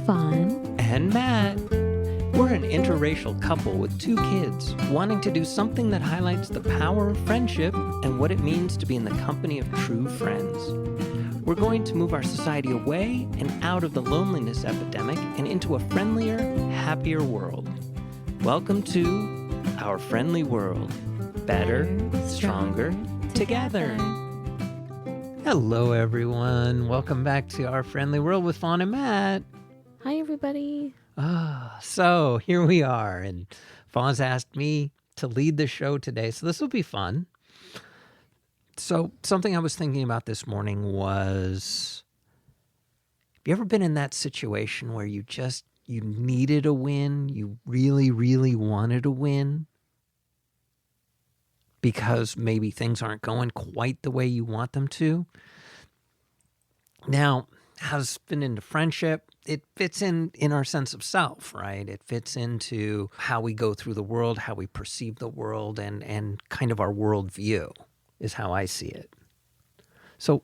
Fawn and Matt. We're an interracial couple with 2 kids wanting to do something that highlights the power of friendship and what it means to be in the company of true friends. We're going to move our society away and out of the loneliness epidemic and into a friendlier, happier world. Welcome to our friendly world. Better, stronger, together. Hello, everyone. Welcome back to our friendly world with Fawn and Matt. Hi, everybody. So here we are, and Fawn's asked me to lead the show today, so this will be fun. So something I was thinking about this morning was, have you ever been in that situation where you needed a win, you really, really wanted a win, because maybe things aren't going quite the way you want them to? Now, husband into friendship, it fits in our sense of self, right? It fits into how we go through the world, how we perceive the world, and kind of our worldview is how I see it. So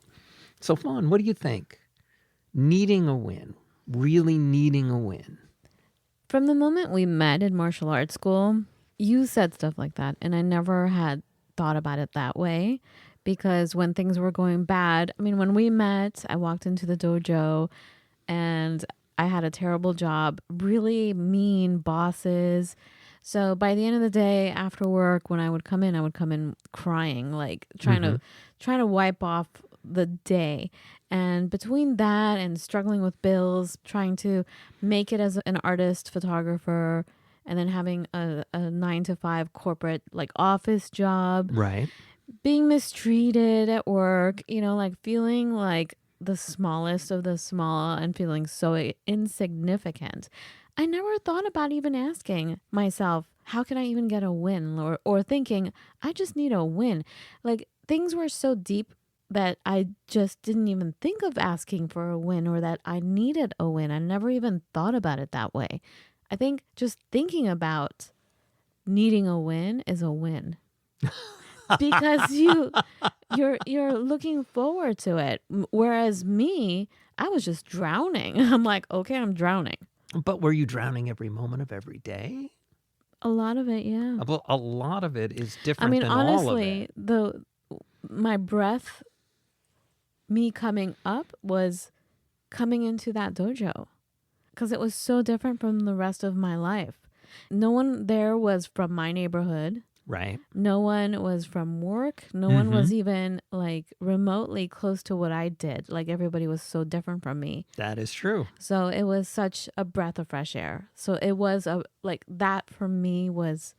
Fawn, what do you think? Needing a win, really needing a win. From the moment we met in martial arts school, you said stuff like that, and I never had thought about it that way. Because when things were going bad, I mean, when we met, I walked into the dojo and I had a terrible job, really mean bosses. So by the end of the day, after work, when I would come in crying, like trying to wipe off the day. And between that and struggling with bills, trying to make it as an artist, photographer, and then having a 9-to-5 corporate like office job. Right. Being mistreated at work, like feeling like the smallest of the small and feeling so insignificant. I never thought about even asking myself, how can I even get a win? Or thinking, I just need a win. Like things were so deep that I just didn't even think of asking for a win or that I needed a win. I never even thought about it that way. I think just thinking about needing a win is a win. Because you're looking forward to it. Whereas me, I was just drowning. I'm like, okay, I'm drowning. But were you drowning every moment of every day? A lot of it, yeah. Well, a lot of it is different than honestly, all of it. My breath, me coming up was coming into that dojo. Because it was so different from the rest of my life. No one there was from my neighborhood. Right. No one was from work. No one was even like remotely close to what I did. Like everybody was so different from me. That is true. So it was such a breath of fresh air. So it was that for me was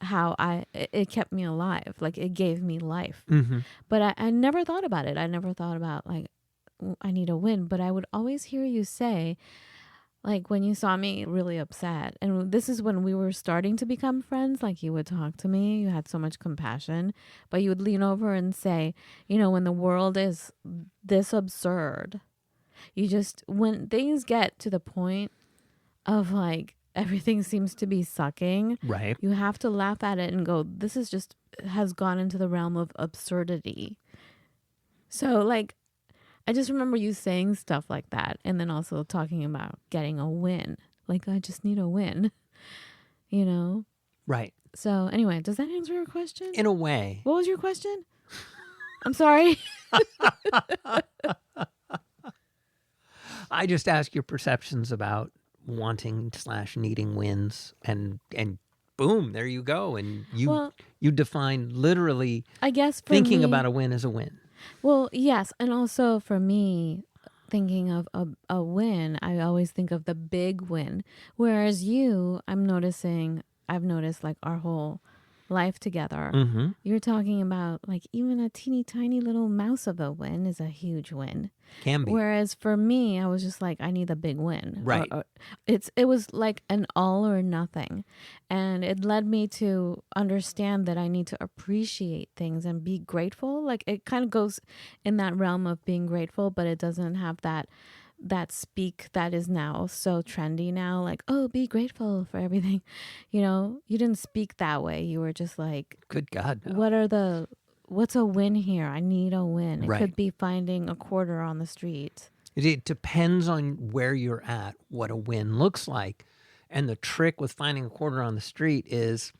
how it kept me alive. Like it gave me life. Mm-hmm. But I never thought about it. I never thought about like, I need a win. But I would always hear you say, like when you saw me really upset, and this is when we were starting to become friends, like you would talk to me, you had so much compassion, but you would lean over and say, when the world is this absurd, when things get to the point of like everything seems to be sucking, right? You have to laugh at it and go, this is just has gone into the realm of absurdity. So like, I just remember you saying stuff like that and then also talking about getting a win. Like, I just need a win, Right. So anyway, does that answer your question? In a way. What was your question? I'm sorry. I just ask your perceptions about wanting / needing wins and boom, there you go. And you define literally, I guess for thinking me, about a win as a win. Well, yes. And also for me, thinking of a win, I always think of the big win. Whereas I've noticed like our whole life together. Mm-hmm. You're talking about like even a teeny tiny little mouse of a win is a huge win. Can be. Whereas for me, I was just like, I need a big win. Right. It was like an all or nothing. And it led me to understand that I need to appreciate things and be grateful. Like it kind of goes in that realm of being grateful, but it doesn't have that speak that is now so trendy now, like, oh, be grateful for everything. You didn't speak that way. You were just like, good God, no. What's a win here? I need a win. It Right. could be finding a quarter on the street. It depends on where you're at, what a win looks like. And the trick with finding a quarter on the street is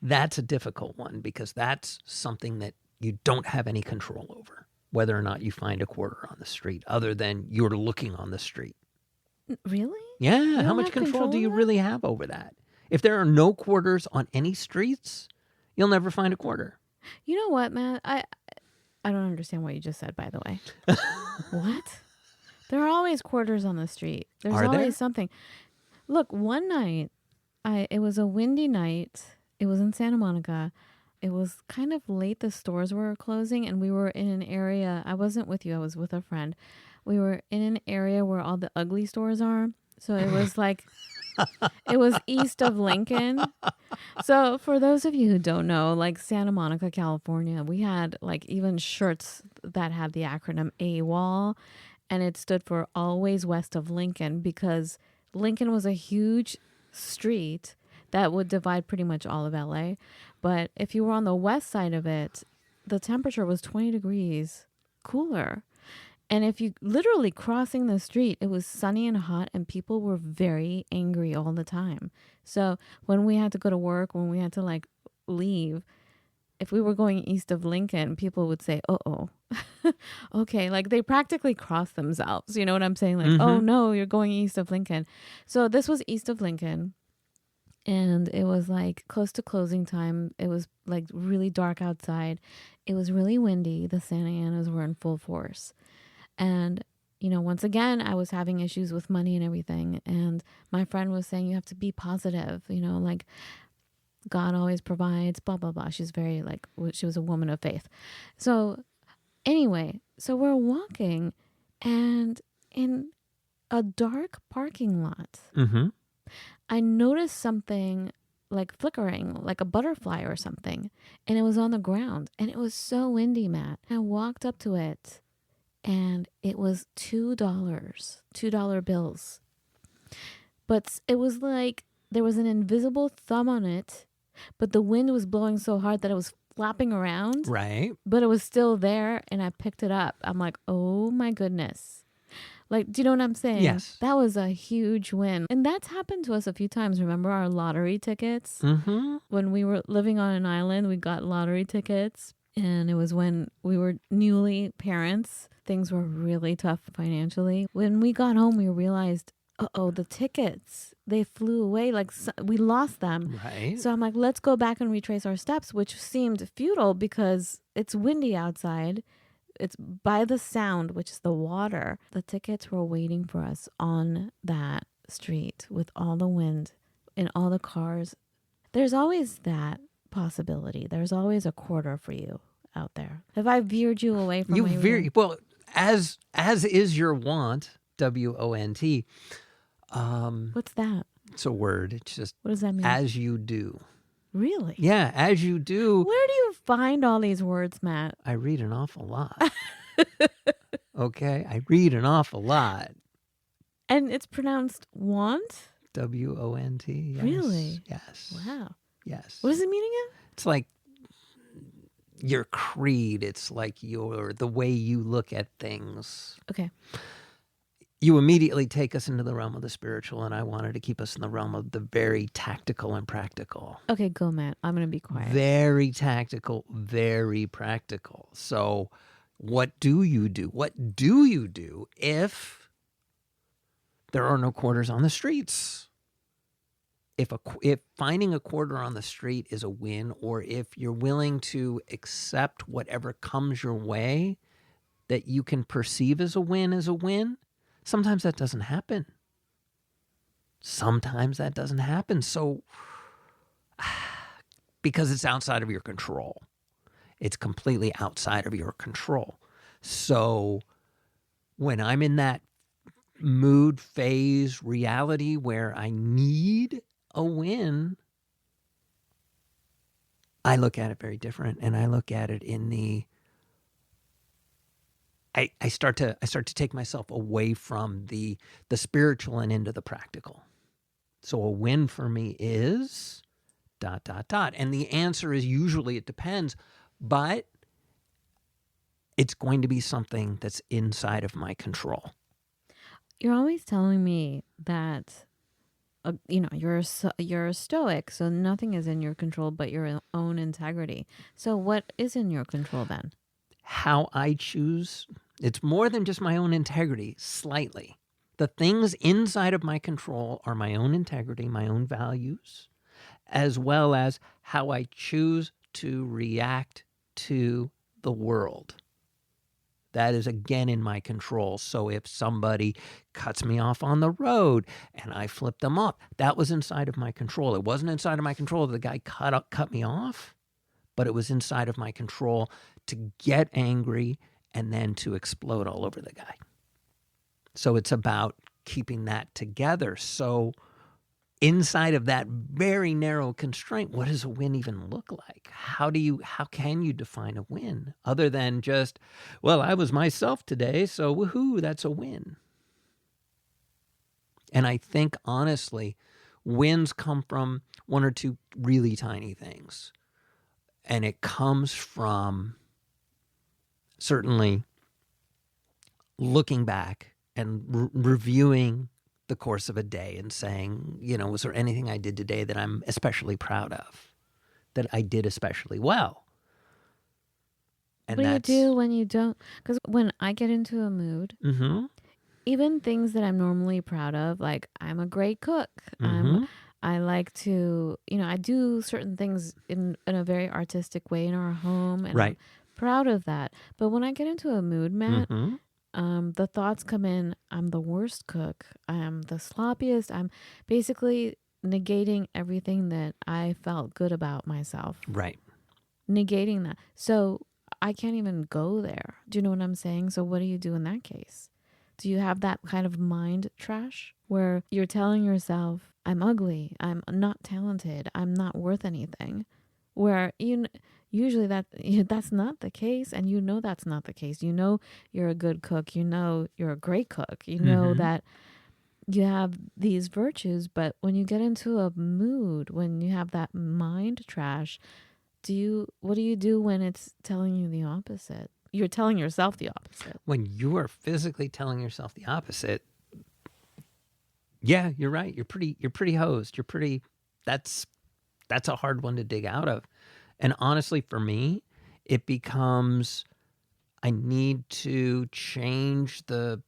that's a difficult one because that's something that you don't have any control over, whether or not you find a quarter on the street, other than you're looking on the street. Really? Yeah, You how don't much have control do control you of that? really have over that? If there are no quarters on any streets, you'll never find a quarter. You know what, Matt? I don't understand what you just said, by the way. What? There are always quarters on the street. There's Are there? always something. Look, one night, it was a windy night. It was in Santa Monica. It was kind of late. The stores were closing, and we were in an area. I wasn't with you. I was with a friend. We were in an area where all the ugly stores are. So it was like, it was east of Lincoln. So for those of you who don't know, like Santa Monica, California, we had like even shirts that had the acronym AWOL, and it stood for Always West of Lincoln because Lincoln was a huge street that would divide pretty much all of LA. But if you were on the west side of it, the temperature was 20 degrees cooler. And if you literally crossing the street, it was sunny and hot, and people were very angry all the time. So when we had to go to work, when we had to like leave, if we were going east of Lincoln, people would say, oh, okay. Like they practically crossed themselves. You know what I'm saying? Like, oh no, you're going east of Lincoln. So this was east of Lincoln. And it was like close to closing time. It was like really dark outside. It was really windy. The Santa Anas were in full force. And, you know, once again, I was having issues with money and everything. And my friend was saying, you have to be positive, you know, like God always provides, blah, blah, blah. She's very like, she was a woman of faith. So anyway, so we're walking and in a dark parking lot, I noticed something like flickering, like a butterfly or something. And it was on the ground and it was so windy, Matt. I walked up to it. And it was $2 bills. But it was like there was an invisible thumb on it, but the wind was blowing so hard that it was flapping around. Right. But it was still there, and I picked it up. I'm like, oh my goodness. Like, do you know what I'm saying? Yes. That was a huge win. And that's happened to us a few times. Remember our lottery tickets? When we were living on an island, we got lottery tickets. And it was when we were newly parents. Things were really tough financially. When we got home, we realized, the tickets, they flew away. Like we lost them. Right. So I'm like, let's go back and retrace our steps, which seemed futile because it's windy outside. It's by the sound, which is the water. The tickets were waiting for us on that street with all the wind and all the cars. There's always that possibility. There's always a quarter for you out there. Have I veered you away from You where you very were? well, as is your want, WONT. What's that? It's a word. It's just What does that mean? as you do. Really? Yeah, as you do. Where do you find all these words, Matt? I read an awful lot. Okay, I read an awful lot. And it's pronounced want? WONT. Yes. Really? Yes. Wow. Yes. What does it mean again? It's like your creed. It's like the way you look at things. Okay. You immediately take us into the realm of the spiritual, and I wanted to keep us in the realm of the very tactical and practical. Okay, go, Matt. I'm going to be quiet. Very tactical, very practical. So what do you do? What do you do if there are no quarters on the streets? If finding a quarter on the street is a win, or if you're willing to accept whatever comes your way that you can perceive as a win, sometimes that doesn't happen. Sometimes that doesn't happen. So, because it's outside of your control. It's completely outside of your control. So, when I'm in that mood, phase, reality where I need a win, I look at it very different, and I look at it in the I start to take myself away from the spiritual and into the practical. So a win for me is ... And the answer is usually it depends, but it's going to be something that's inside of my control. You're always telling me that you're a stoic, so nothing is in your control but your own integrity. So what is in your control then? How I choose, it's more than just my own integrity, slightly. The things inside of my control are my own integrity, my own values, as well as how I choose to react to the world. That is again in my control. So if somebody cuts me off on the road and I flip them off, that was inside of my control. It wasn't inside of my control that the guy cut me off, but it was inside of my control to get angry and then to explode all over the guy. So it's about keeping that together. So inside of that very narrow constraint, what does a win even look like? How can you define a win other than just, well, I was myself today, so woohoo, that's a win. And I think honestly, wins come from one or two really tiny things. And it comes from certainly looking back and reviewing the course of a day and saying, was there anything I did today that I'm especially proud of, that I did especially well? And What do you do when you don't? Because when I get into a mood, even things that I'm normally proud of, like I'm a great cook, I like to, I do certain things in a very artistic way in our home, and I'm proud of that. But when I get into a mood, Matt, the thoughts come in, I'm the worst cook, I'm the sloppiest, I'm basically negating everything that I felt good about myself. Right. Negating that. So I can't even go there. Do you know what I'm saying? So what do you do in that case? Do you have that kind of mind trash where you're telling yourself, I'm ugly, I'm not talented, I'm not worth anything? Where usually that's not the case, and that's not the case. You're a good cook, you're a great cook, that you have these virtues, but when you get into a mood, when you have that mind trash, what do you do when it's telling you the opposite? You're telling yourself the opposite. When you are physically telling yourself the opposite, yeah, you're right. You're pretty hosed. That's a hard one to dig out of. And honestly, for me, it becomes, I need to change the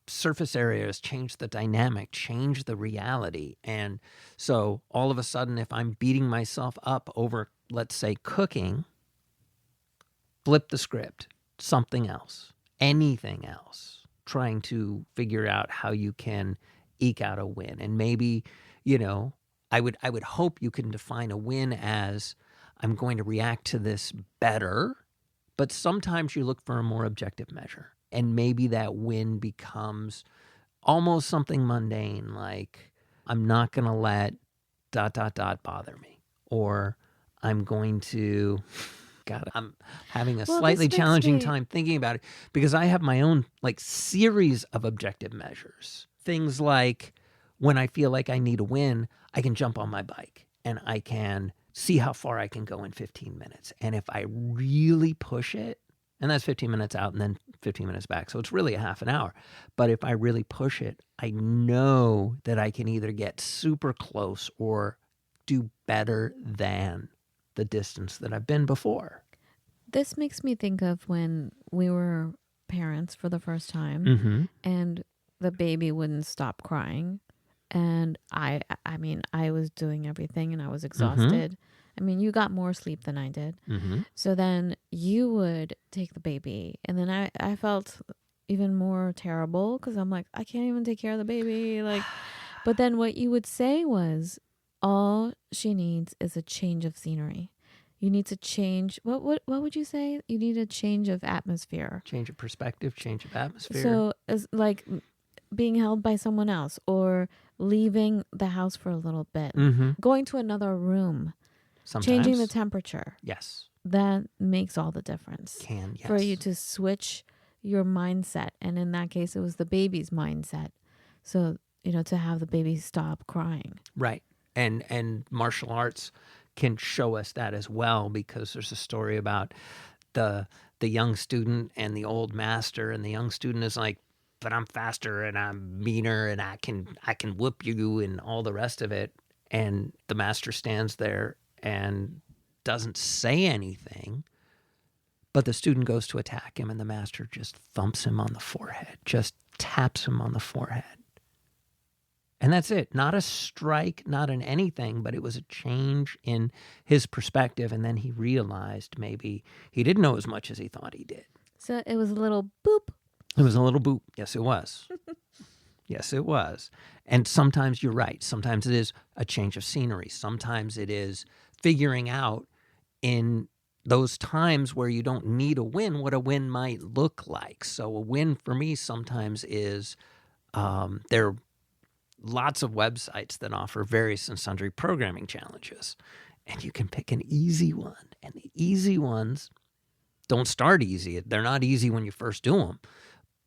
surface areas, change the dynamic, change the reality. And so all of a sudden, if I'm beating myself up over, let's say, cooking, flip the script, something else, anything else, trying to figure out how you can eke out a win. And maybe, I would hope you can define a win as, I'm going to react to this better, but sometimes you look for a more objective measure. And maybe that win becomes almost something mundane, like I'm not going to let ... bother me. Or I'm going to, God, I'm having a slightly challenging time thinking about it because I have my own series of objective measures. Things like when I feel like I need a win, I can jump on my bike and I can see how far I can go in 15 minutes. And if I really push it, and that's 15 minutes out and then 15 minutes back. So it's really a half an hour. But if I really push it, I know that I can either get super close or do better than the distance that I've been before. This makes me think of when we were parents for the first time and the baby wouldn't stop crying. And I was doing everything and I was exhausted. You got more sleep than I did. So then you would take the baby. And then I felt even more terrible because I'm like, I can't even take care of the baby. But then what you would say was, all she needs is a change of scenery. You need to change. What would you say? You need a change of atmosphere. Change of perspective, change of atmosphere. So it's like being held by someone else or leaving the house for a little bit, going to another room, sometimes changing the temperature. Yes. That makes all the difference. Yes. For you to switch your mindset. And in that case, it was the baby's mindset. So, to have the baby stop crying. Right. And martial arts can show us that as well, because there's a story about the young student and the old master, and the young student is like, but I'm faster and I'm meaner and I can whoop you and all the rest of it. And the master stands there and doesn't say anything, but the student goes to attack him and the master just thumps him on the forehead, just taps him on the forehead. And that's it. Not a strike, not an anything, but it was a change in his perspective. And then he realized maybe he didn't know as much as he thought he did. So it was a little boop. It was a little boop. Yes, it was. Yes, it was. And sometimes you're right. Sometimes it is a change of scenery. Sometimes it is figuring out in those times where you don't need a win, what a win might look like. So a win for me sometimes is there are lots of websites that offer various and sundry programming challenges. And you can pick an easy one. And the easy ones don't start easy. They're not easy when you first do them.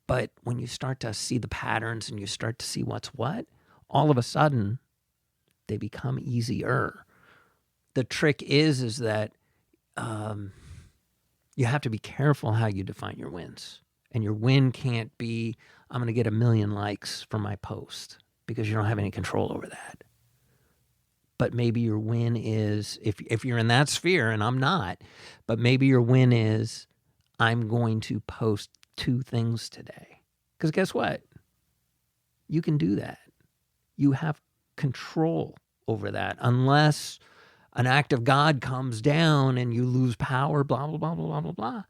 But when you start to see the patterns and you start to see what's what, all of a sudden, they become easier. The trick is that you have to be careful how you define your wins. And your win can't be, I'm going to get 1 million likes for my post, because you don't have any control over that. But maybe your win is, if you're in that sphere, and I'm not, but maybe your win is, I'm going to post 2 things today. Because guess what? You can do that. You have control over that, unless an act of God comes down and you lose power, blah, blah, blah, blah, blah, blah, blah.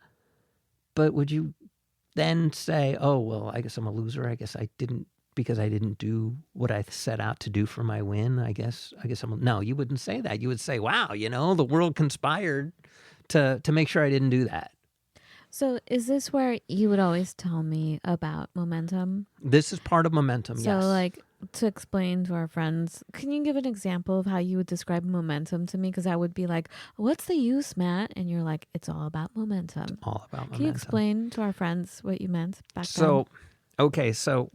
But would you then say, oh, well, I guess I'm a loser. I guess I didn't, because I didn't do what I set out to do for my win. I guess no, you wouldn't say that. You would say, wow, the world conspired to make sure I didn't do that. So is this where you would always tell me about momentum? This is part of momentum, So yes. like, to explain to our friends, can you give an example of how you would describe momentum to me? Because I would be like, what's the use, Matt? And you're like, it's all about momentum. All about momentum. Can you explain to our friends what you meant back then? So, okay, so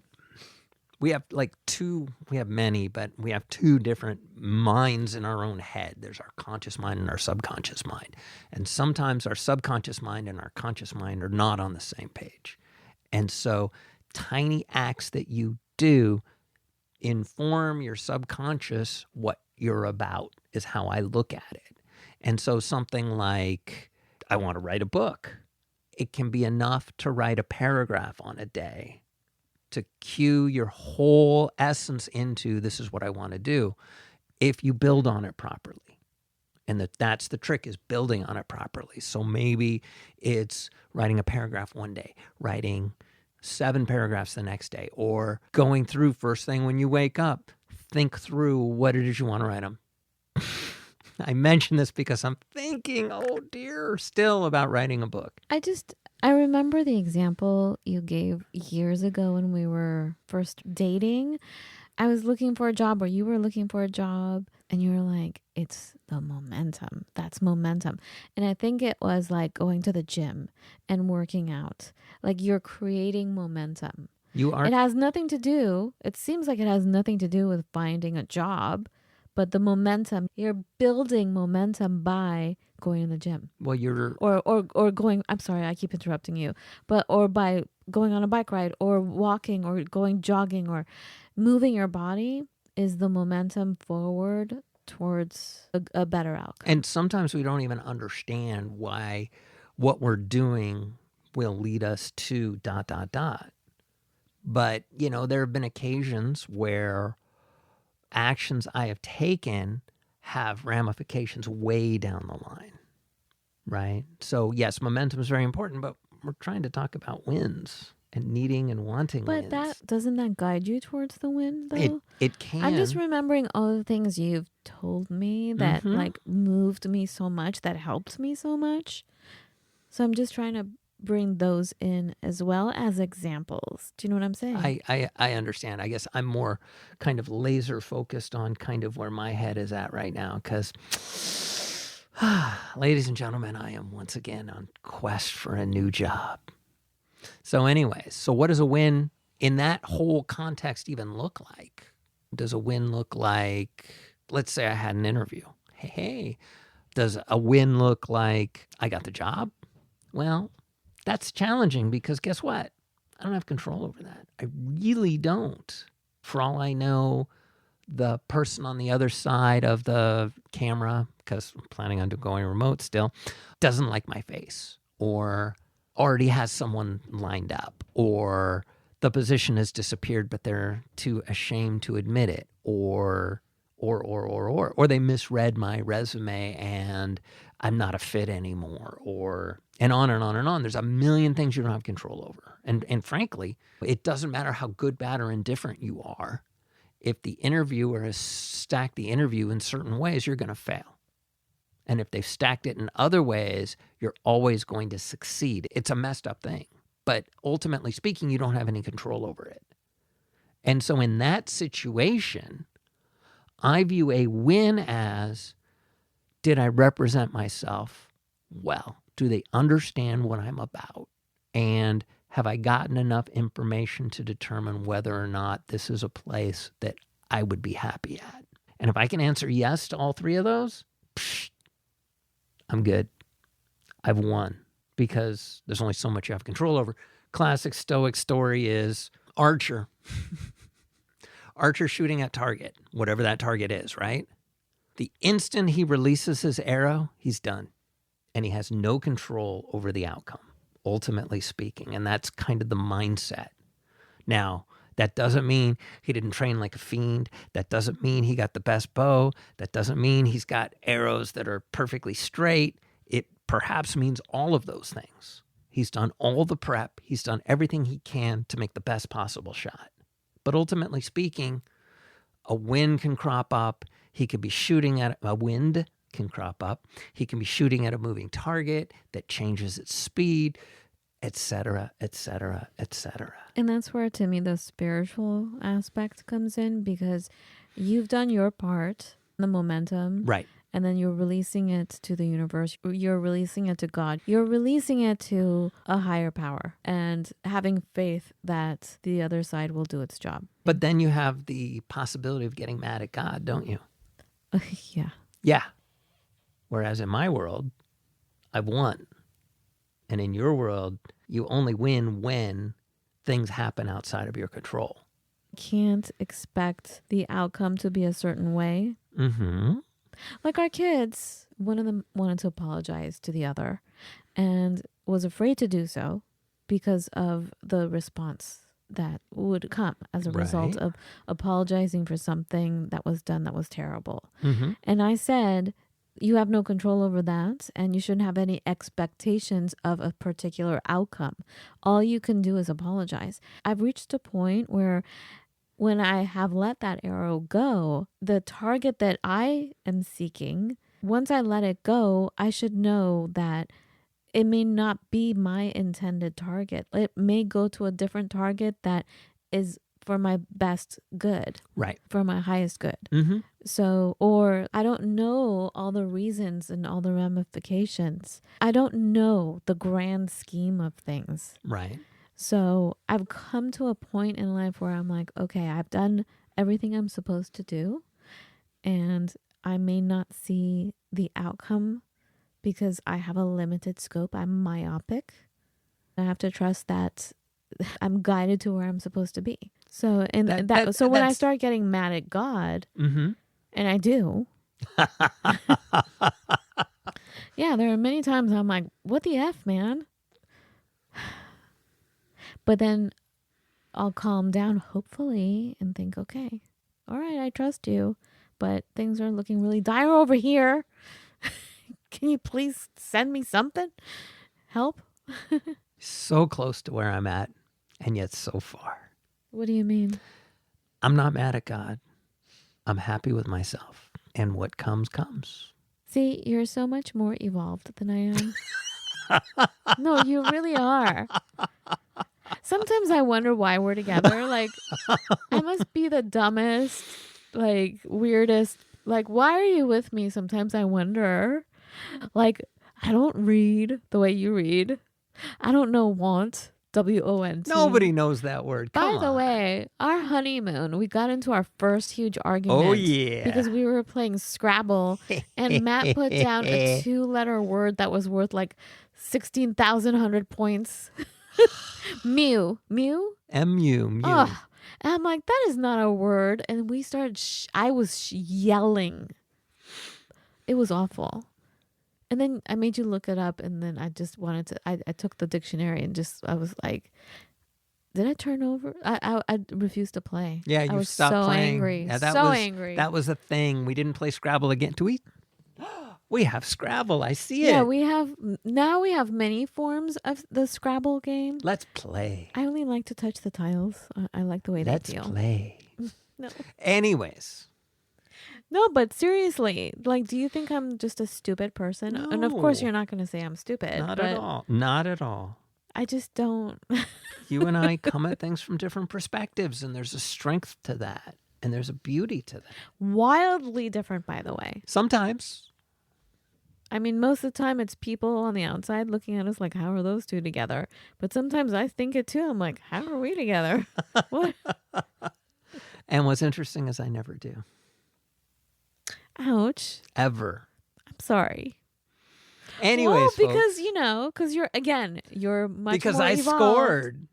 we have we have many, but we have 2 different minds in our own head. There's our conscious mind and our subconscious mind. And sometimes our subconscious mind and our conscious mind are not on the same page. And so tiny acts that you do inform your subconscious what you're about, is how I look at it. And so something like, I want to write a book. It can be enough to write a paragraph on a day, to cue your whole essence into, this is what I want to do, if you build on it properly. And that's the trick, is building on it properly. So maybe it's writing a paragraph one day, writing 7 paragraphs the next day, or going through first thing when you wake up, think through what it is you want to write them. I mention this because I'm thinking, oh dear, still about writing a book. I remember the example you gave years ago when we were first dating. I was looking for a job, or you were looking for a job, and you were like, it's the momentum. That's momentum. And I think it was like going to the gym and working out. Like, you're creating momentum. You are. It has nothing to do, it seems like it has nothing to do with finding a job, but the momentum, you're building momentum by going to the gym. Well, you're. Or going, I'm sorry, I keep interrupting you, or by going on a bike ride, or walking, or going jogging, or moving your body is the momentum forward towards a better outcome. And sometimes we don't even understand why what we're doing will lead us to ... But, there have been occasions where actions I have taken have ramifications way down the line, right? So, yes, momentum is very important, but we're trying to talk about wins and needing and wanting wins. But doesn't that guide you towards the win, though? It can. I'm just remembering all the things you've told me that like moved me so much, that helped me so much. So I'm just trying to bring those in as well as examples. Do you know what I'm saying? I understand. I guess I'm more kind of laser focused on kind of where my head is at right now, because ladies and gentlemen, I am once again on quest for a new job. So anyways, so what does a win in that whole context even look like? Does a win look like, let's say I had an interview. Hey, does a win look like I got the job? Well, that's challenging because guess what? I don't have control over that. I really don't. For all I know, the person on the other side of the camera, because I'm planning on going remote still, doesn't like my face or already has someone lined up, or the position has disappeared but they're too ashamed to admit it, or they misread my resume and I'm not a fit anymore, or and on and on and on. There's a million things you don't have control over. And frankly, it doesn't matter how good, bad, or indifferent you are. If the interviewer has stacked the interview in certain ways, you're going to fail. And if they've stacked it in other ways, you're always going to succeed. It's a messed up thing. But ultimately speaking, you don't have any control over it. And so in that situation, I view a win as, did I represent myself well? Do they understand what I'm about? And have I gotten enough information to determine whether or not this is a place that I would be happy at? And if I can answer yes to all three of those, I'm good. I've won, because there's only so much you have control over. Classic Stoic story is Archer. Archer shooting at target, whatever that target is, right? The instant he releases his arrow, he's done. And he has no control over the outcome, ultimately speaking. And that's kind of the mindset. Now, that doesn't mean he didn't train like a fiend. That doesn't mean he got the best bow. That doesn't mean he's got arrows that are perfectly straight. It perhaps means all of those things. He's done all the prep. He's done everything he can to make the best possible shot. But ultimately speaking, a wind can crop up. He could be shooting at a wind can crop up. He can be shooting at a moving target that changes its speed, etc., etc., etc. And that's where, to me, the spiritual aspect comes in, because you've done your part, the momentum. Right. And then you're releasing it to the universe. You're releasing it to God. You're releasing it to a higher power and having faith that the other side will do its job. But then you have the possibility of getting mad at God, don't you? Yeah. Yeah. Whereas in my world, I've won. And in your world, you only win when things happen outside of your control. Can't expect the outcome to be a certain way. Mm-hmm. Like our kids, one of them wanted to apologize to the other and was afraid to do so because of the response that would come as a result of apologizing for something that was done that was terrible. Mm-hmm. And I said, you have no control over that, and you shouldn't have any expectations of a particular outcome. All you can do is apologize. I've reached a point where when I have let that arrow go, the target that I am seeking, once I let it go, I should know that it may not be my intended target. It may go to a different target that is for my best good. Right. For my highest good. Mm-hmm. So, or I don't know all the reasons and all the ramifications. I don't know the grand scheme of things. Right. So I've come to a point in life where I'm like, okay, I've done everything I'm supposed to do, and I may not see the outcome because I have a limited scope. I'm myopic. I have to trust that I'm guided to where I'm supposed to be. So, so when I start getting mad at God, mm-hmm. and I do, yeah, there are many times I'm like, what the F, man? But then I'll calm down, hopefully, and think, okay, all right, I trust you, but things are looking really dire over here. Can you please send me something? Help? So close to where I'm at, and yet so far. What do you mean? I'm not mad at God. I'm happy with myself. And what comes, comes. See, you're so much more evolved than I am. No, you really are. Sometimes I wonder why we're together. Like, I must be the dumbest, like, weirdest. Like, why are you with me? Sometimes I wonder. Like, I don't read the way you read. I don't know want. WONT. Nobody knows that word. By Come the on. way, our honeymoon, we got into our first huge argument. Oh, yeah. Because we were playing Scrabble, and Matt put down a 2-letter word that was worth like 16,100 points. Mew. Mew? M-U, mew. Ugh. And I'm like, that is not a word. And we started, I was yelling. It was awful. And then I made you look it up, and then I just wanted to, I took the dictionary and I was like, did I turn over? I refused to play. Yeah, I you was stopped so playing. angry. Yeah, Angry. That was a thing. We didn't play Scrabble again. Do we? We have Scrabble. I see it. Yeah, we have many forms of the Scrabble game. Let's play. I only like to touch the tiles. I like the way Let's they feel. play. No. Anyways. No, but seriously, like, do you think I'm just a stupid person? No. And of course, you're not going to say I'm stupid. Not at all. Not at all. I just don't. You and I come at things from different perspectives, and there's a strength to that, and there's a beauty to that. Wildly different, by the way. Sometimes. I mean, most of the time it's people on the outside looking at us like, how are those two together? But sometimes I think it too. I'm like, how are we together? What? And what's interesting is I never do. Ouch. Ever. I'm sorry. Anyways, well, folks, because you're much because more I evolved. scored.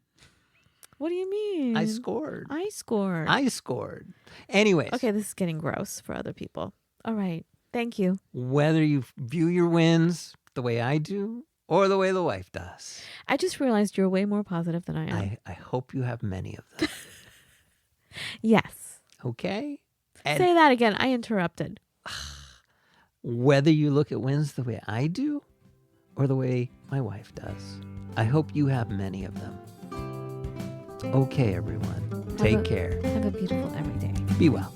What do you mean? I scored. I scored. Anyways. Okay, this is getting gross for other people. All right. Thank you. Whether you view your wins the way I do or the way the wife does. I just realized you're way more positive than I am. I hope you have many of them. Yes. Okay? And say that again. I interrupted. whether you look at wins the way I do or the way my wife does, I hope you have many of them. Okay, everyone. Take care. Have a beautiful every day. Be well.